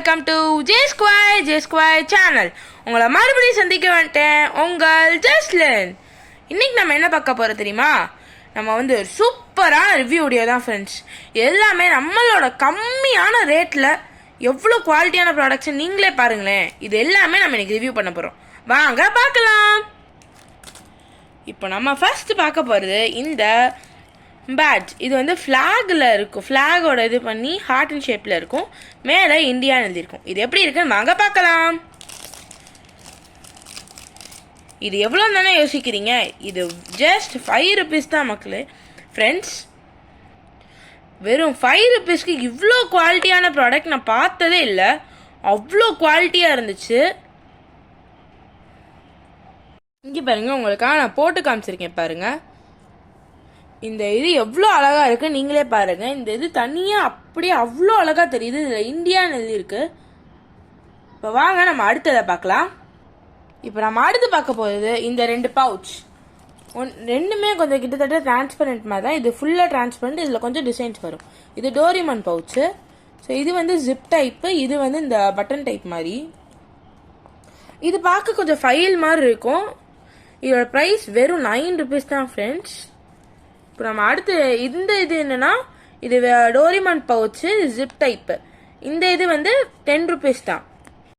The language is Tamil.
Welcome to J square channel. உங்களை மறுபடியும் சந்திக்க வந்துட்டேன், உங்கள் ஜஸ்லின். இன்னைக்கு நம்ம என்ன பார்க்க போகிறோம் தெரியுமா? நம்ம வந்து ஒரு சூப்பரான ரிவ்யூ வீடியோ தான் ஃப்ரெண்ட்ஸ். எல்லாமே நம்மளோட கம்மியான ரேட்டில் எவ்வளோ குவாலிட்டியான ப்ராடக்ட்ஸ் நீங்களே பாருங்களேன். இது எல்லாமே நம்ம இன்னைக்கு ரிவ்யூ பண்ண போகிறோம். வாங்க பார்க்கலாம். இப்போ நம்ம ஃபர்ஸ்ட் பார்க்க போகிறது இந்த பேட்ச். இது வந்து ஃப்ளாகில் இருக்கும், ஃப்ளாகோட இது பண்ணி ஹார்ட் அண்ட் ஷேப்பில் இருக்கும், மேலே இந்தியான்னு எழுதியிருக்கும். இது எப்படி இருக்குன்னு வாங்க பார்க்கலாம். இது எவ்வளோ தானே யோசிக்கிறீங்க? இது ஜஸ்ட் 5 rupees தான் மக்களே. ஃப்ரெண்ட்ஸ், வெறும் 5 rupeesக்கு இவ்வளோ குவாலிட்டியான ப்ராடக்ட் நான் பார்த்ததே இல்லை. அவ்வளோ குவாலிட்டியாக இருந்துச்சு. இங்கே பாருங்கள், உங்களுக்காக நான் போட்டு காமிச்சிருக்கேன் பாருங்கள். இந்த இது எவ்வளோ அழகாக இருக்குது நீங்களே பாருங்கள். இந்த இது தனியாக அப்படியே அவ்வளோ அழகாக தெரியுது. இதில் இந்தியான்னு எழுதியிருக்கு. இப்போ வாங்க நம்ம அடுத்ததை பார்க்கலாம். இப்போ நம்ம அடுத்து பார்க்க போகிறது இந்த 2 பவுச். ரெண்டுமே கொஞ்சம் கிட்டத்தட்ட டிரான்ஸ்பரண்ட் மாதிரி தான். இது ஃபுல்லாக டிரான்ஸ்பரண்ட், இதில் கொஞ்சம் டிசைன்ஸ் வரும். இது டோரிமான் பவுச்சு. ஸோ இது வந்து ஜிப் டைப்பு, இது வந்து இந்த பட்டன் டைப் மாதிரி. இது பார்க்க கொஞ்சம் ஃபைல் மாதிரி இருக்கும். இதோட ப்ரைஸ் வெறும் 9 rupees தான் ஃப்ரெண்ட்ஸ். இப்போ நம்ம அடுத்து இந்த இது என்னன்னா, இது டோரிமான் பவுச்சு ஜிப் டைப்பு. இந்த இது வந்து 10 rupees தான்.